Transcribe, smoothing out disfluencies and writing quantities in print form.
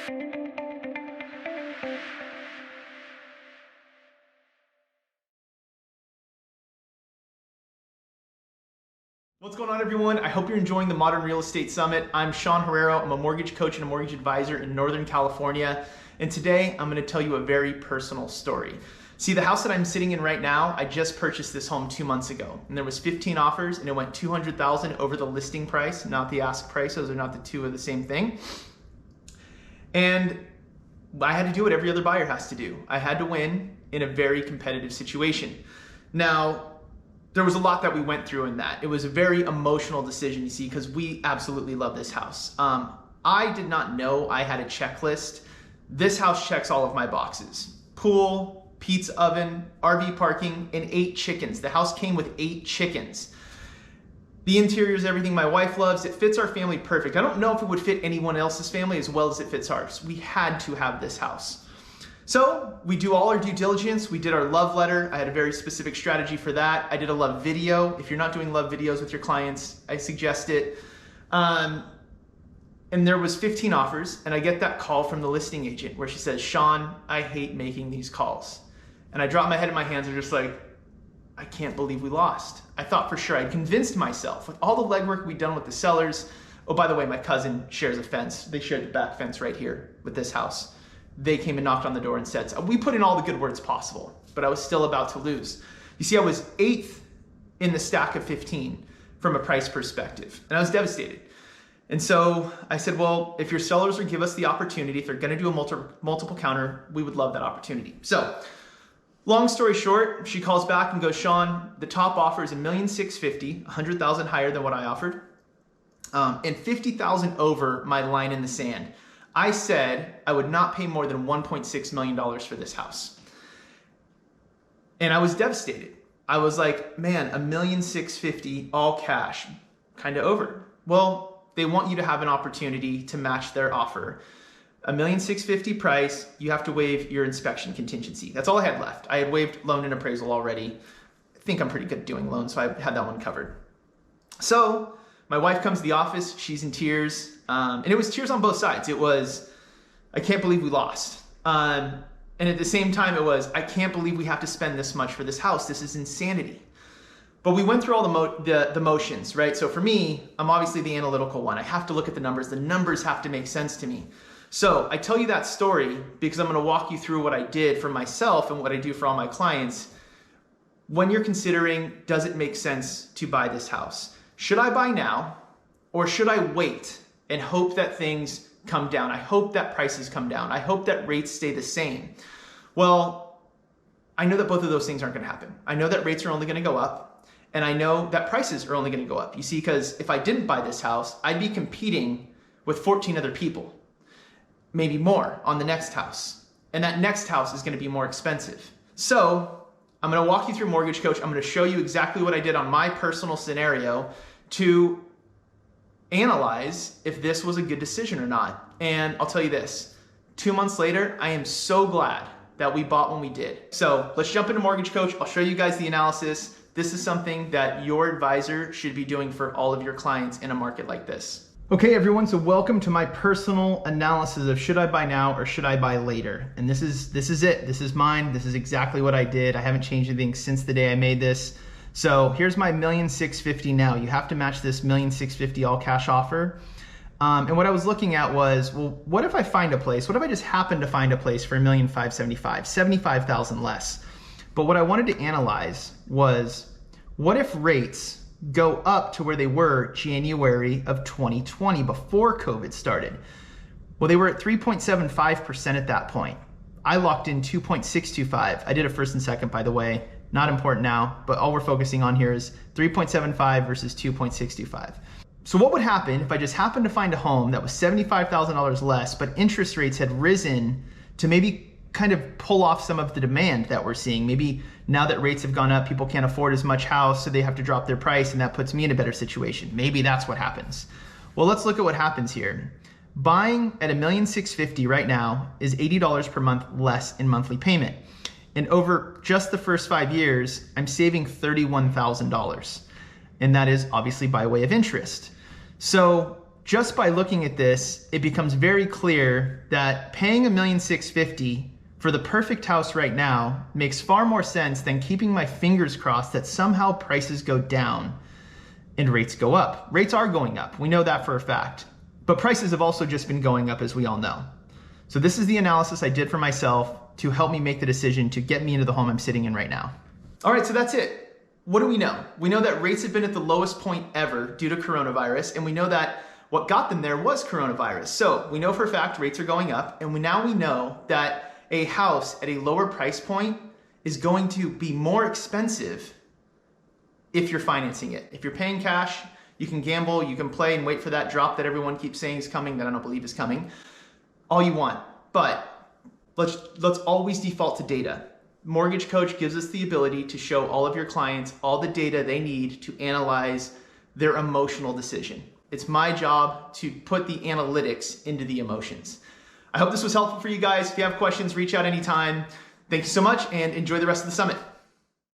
What's going on, everyone? I hope you're enjoying the Modern Real Estate Summit. I'm Sean Herrero. I'm a mortgage coach and a mortgage advisor in Northern California. And today I'm going to tell you a very personal story. See, the house that I'm sitting in right now, I just purchased this home 2 months ago. And there was 15 offers and it went $200,000 over the listing price, not the ask price. Those are not the two of the same thing. And I had to do what every other buyer has to do. I had to win in a very competitive situation. Now, there was a lot that we went through in that. It was a very emotional decision, you see, because we absolutely love this house. I did not know I had a checklist. This house checks all of my boxes. Pool, pizza oven, RV parking, and 8 chickens. The house came with 8 chickens. The interior is everything my wife loves. It fits our family perfect. I don't know if it would fit anyone else's family as well as it fits ours. We had to have this house. So we do all our due diligence. We did our love letter. I had a very specific strategy for that. I did a love video. If you're not doing love videos with your clients, I suggest it. And there was 15 offers, and I get that call from the listing agent where she says, "Sean, I hate making these calls." And I drop my head in my hands and just like, I can't believe we lost. I thought for sure I'd convinced myself with all the legwork we'd done with the sellers. Oh, by the way, my cousin shares a fence. They shared the back fence right here with this house. They came and knocked on the door and said, so we put in all the good words possible, but I was still about to lose. You see, I was 8th in the stack of 15 from a price perspective, and I was devastated. And so I said, well, if your sellers would give us the opportunity, if they're gonna do a multiple counter, we would love that opportunity. So long story short, she calls back and goes, "Sean, the top offer is $1,650,000, $100,000 higher than what I offered, and $50,000 over my line in the sand. I said I would not pay more than $1.6 million for this house." And I was devastated. I was like, man, $1,650,000 all cash, kind of over. Well, they want you to have an opportunity to match their offer. $1,650,000 price, you have to waive your inspection contingency. That's all I had left. I had waived loan and appraisal already. I think I'm pretty good at doing loans, so I had that one covered. So my wife comes to the office, she's in tears. And it was tears on both sides. It was, I can't believe we lost. And at the same time, it was, I can't believe we have to spend this much for this house. This is insanity. But we went through all the motions, right? So for me, I'm obviously the analytical one. I have to look at the numbers. The numbers have to make sense to me. So I tell you that story because I'm going to walk you through what I did for myself and what I do for all my clients. When you're considering, does it make sense to buy this house? Should I buy now or should I wait and hope that things come down? I hope that prices come down. I hope that rates stay the same. Well, I know that both of those things aren't going to happen. I know that rates are only going to go up, and I know that prices are only going to go up. You see, because if I didn't buy this house, I'd be competing with 14 other people, maybe more, on the next house. And that next house is going to be more expensive. So I'm going to walk you through Mortgage Coach. I'm going to show you exactly what I did on my personal scenario to analyze if this was a good decision or not. And I'll tell you this, 2 months later, I am so glad that we bought when we did. So let's jump into Mortgage Coach. I'll show you guys the analysis. This is something that your advisor should be doing for all of your clients in a market like this. Okay, everyone, so welcome to my personal analysis of should I buy now or should I buy later? And this is it. This is mine. This is exactly what I did. I haven't changed anything since the day I made this. So here's my $1,650,000 now. You have to match this $1,650,000 all cash offer. And what I was looking at was, well, what if I find a place? What if I just happen to find a place for $1,575,000, $75,000 less? But what I wanted to analyze was, what if rates go up to where they were January of 2020 before COVID started? Well, they were at 3.75% at that point. I locked in 2.625. I did a first and second, by the way. Not important now, but all we're focusing on here is 3.75 versus 2.625. So what would happen if I just happened to find a home that was $75,000 less, but interest rates had risen to maybe kind of pull off some of the demand that we're seeing? Maybe now that rates have gone up, people can't afford as much house, so they have to drop their price, and that puts me in a better situation. Maybe that's what happens. Well, let's look at what happens here. Buying at $1,650,000 right now is $80 per month less in monthly payment. And over just the first 5 years, I'm saving $31,000. And that is obviously by way of interest. So just by looking at this, it becomes very clear that paying $1,650,000 for the perfect house right now makes far more sense than keeping my fingers crossed that somehow prices go down and rates go up. Rates are going up. We know that for a fact. But prices have also just been going up, as we all know. So this is the analysis I did for myself to help me make the decision to get me into the home I'm sitting in right now. All right, so that's it. What do we know? We know that rates have been at the lowest point ever due to coronavirus, and we know that what got them there was coronavirus. So we know for a fact rates are going up, and now we know that a house at a lower price point is going to be more expensive if you're financing it. If you're paying cash, you can gamble, you can play and wait for that drop that everyone keeps saying is coming, that I don't believe is coming, all you want. But let's always default to data. Mortgage Coach gives us the ability to show all of your clients all the data they need to analyze their emotional decision. It's my job to put the analytics into the emotions. I hope this was helpful for you guys. If you have questions, reach out anytime. Thank you so much and enjoy the rest of the summit.